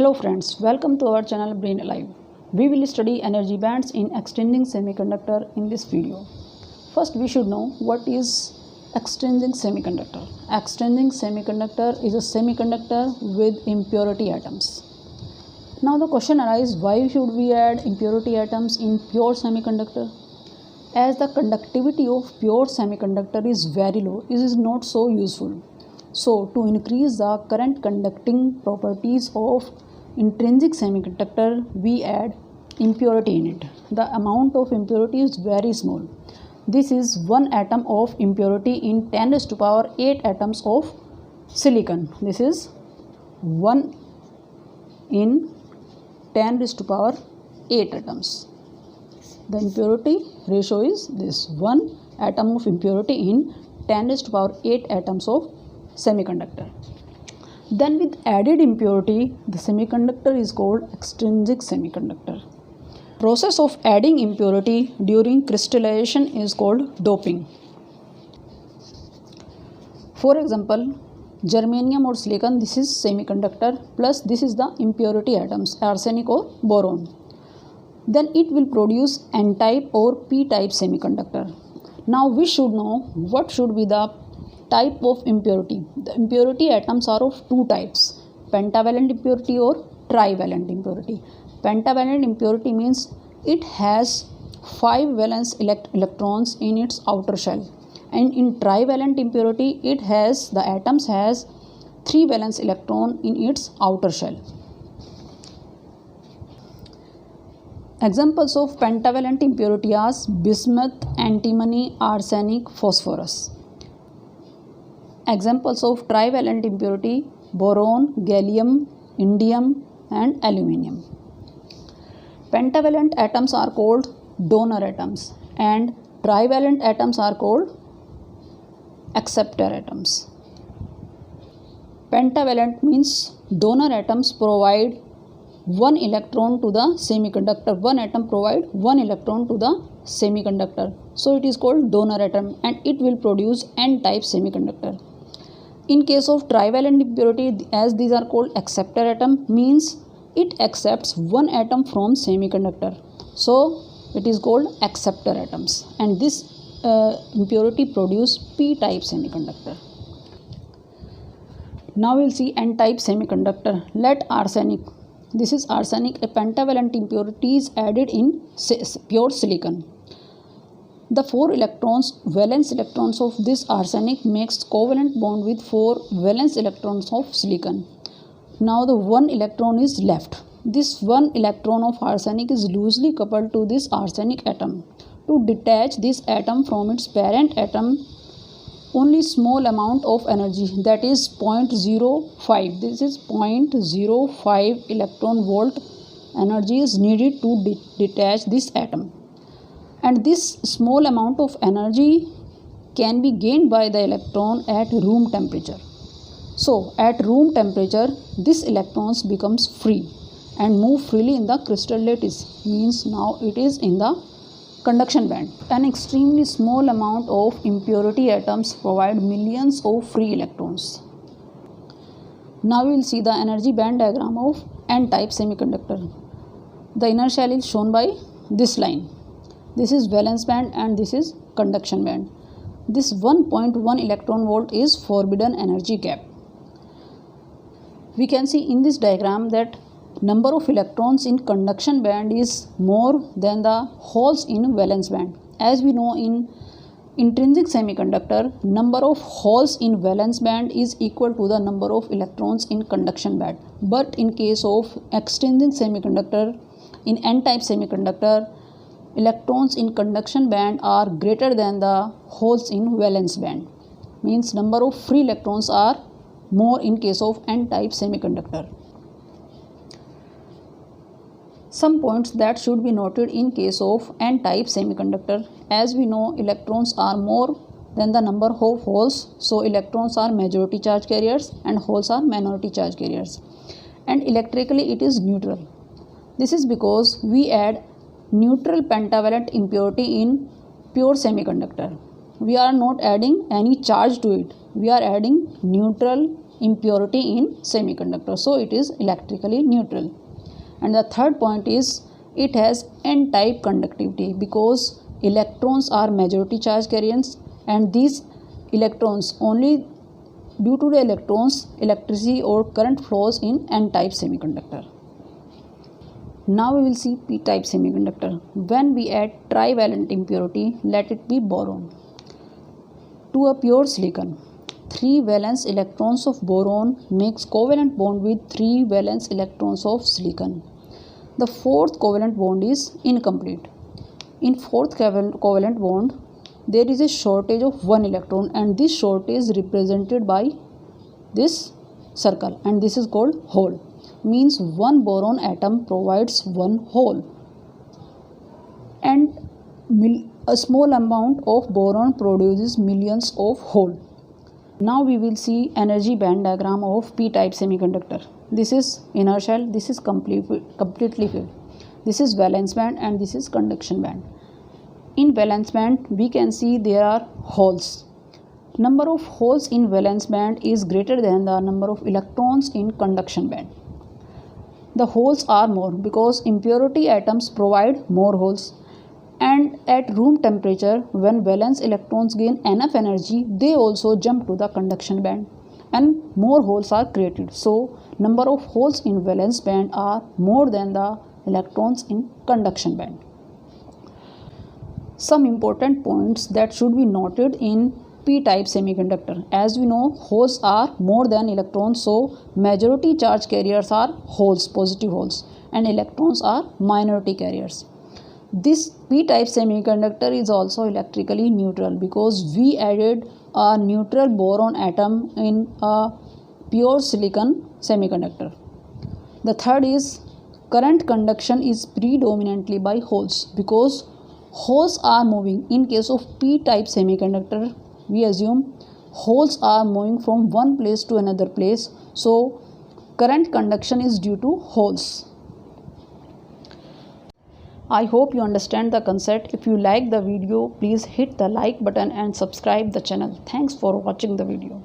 Hello friends, welcome to our channel Brain Alive. We will study energy bands in extrinsic semiconductor in this video. First we should know what is extrinsic semiconductor. Extrinsic semiconductor is a semiconductor with impurity atoms. Now the question arises, why should we add impurity atoms in pure semiconductor? As the conductivity of pure semiconductor is very low, it is not so useful. So, to increase the current conducting properties of intrinsic semiconductor, we add impurity in it. The amount of impurity is very small. This is 1 atom of impurity in 10 raised to power 8 atoms of silicon. This is 1 in 10 raised to power 8 atoms. The impurity ratio is this: 1 atom of impurity in 10 raised to power 8 atoms of semiconductor. Then with added impurity, the semiconductor is called extrinsic semiconductor. Process of adding impurity during crystallization is called doping. For example, germanium or silicon, this is semiconductor, plus this is the impurity atoms, arsenic or boron. Then it will produce N-type or P-type semiconductor. Now we should know what should be the type of impurity. The impurity atoms are of two types: pentavalent impurity or trivalent impurity. Pentavalent impurity means it has 5 valence electrons in its outer shell, and in trivalent impurity the atoms has 3 valence electron in its outer shell. Examples of pentavalent impurity are bismuth, antimony, arsenic, phosphorus. Examples of trivalent impurity: boron, gallium, indium and aluminium. Pentavalent atoms are called donor atoms and trivalent atoms are called acceptor atoms. Pentavalent means donor atoms provide 1 electron to the semiconductor. 1 atom provide 1 electron to the semiconductor. So it is called donor atom and it will produce N-type semiconductor. In case of trivalent impurity, as these are called acceptor atom, means it accepts 1 atom from semiconductor. So it is called acceptor atoms, and this impurity produce P-type semiconductor. Now we will see N-type semiconductor. Let arsenic, this is arsenic, a pentavalent impurity is added in pure silicon. The 4 electrons, valence electrons of this arsenic makes covalent bond with 4 valence electrons of silicon. Now the 1 electron is left. This 1 electron of arsenic is loosely coupled to this arsenic atom. To detach this atom from its parent atom, only small amount of energy, that is 0.05, this is 0.05 electron volt energy is needed to detach this atom. And this small amount of energy can be gained by the electron at room temperature. So at room temperature, this electrons becomes free and move freely in the crystal lattice, means now it is in the conduction band. An extremely small amount of impurity atoms provide millions of free electrons. Now we will see the energy band diagram of N-type semiconductor. The inner shell is shown by this line. This is valence band and this is conduction band. This 1.1 electron volt is forbidden energy gap. We can see in this diagram that number of electrons in conduction band is more than the holes in valence band. As we know, in intrinsic semiconductor, number of holes in valence band is equal to the number of electrons in conduction band. But in case of extrinsic semiconductor, in N-type semiconductor, electrons in conduction band are greater than the holes in valence band, means number of free electrons are more in case of N-type semiconductor. Some points that should be noted in case of N-type semiconductor: as we know, electrons are more than the number of holes, so electrons are majority charge carriers and holes are minority charge carriers, and electrically it is neutral. This is because we add neutral pentavalent impurity in pure semiconductor. We are not adding any charge to it. We are adding neutral impurity in semiconductor, so it is electrically neutral. And the third point is it has n-type conductivity because electrons are majority charge carriers, and these electrons, only due to the electrons electricity or current flows in n-type semiconductor. Now we will see p-type semiconductor. When we add trivalent impurity, let it be boron, to a pure silicon, 3 valence electrons of boron makes covalent bond with 3 valence electrons of silicon. The fourth covalent bond is incomplete. In fourth covalent bond, there is a shortage of 1 electron, and this shortage is represented by this circle, and this is called hole. Means one boron atom provides one hole, and a small amount of boron produces millions of hole. Now we will see energy band diagram of p-type semiconductor. This is inner shell, this is completely filled. This is valence band and this is conduction band. In valence band we can see there are holes. Number of holes in valence band is greater than the number of electrons in conduction band. The holes are more because impurity atoms provide more holes, and at room temperature when valence electrons gain enough energy, they also jump to the conduction band and more holes are created. So number of holes in valence band are more than the electrons in conduction band. Some important points that should be noted in p-type semiconductor. As we know, holes are more than electrons, so majority charge carriers are holes, positive holes, and electrons are minority carriers. This p-type semiconductor is also electrically neutral because we added a neutral boron atom in a pure silicon semiconductor. The third is current conduction is predominantly by holes because holes are moving. In case of p-type semiconductor, we assume holes are moving from one place to another place, so current conduction is due to holes. I hope you understand the concept. If you like the video, please hit the like button and subscribe the channel. Thanks for watching the video.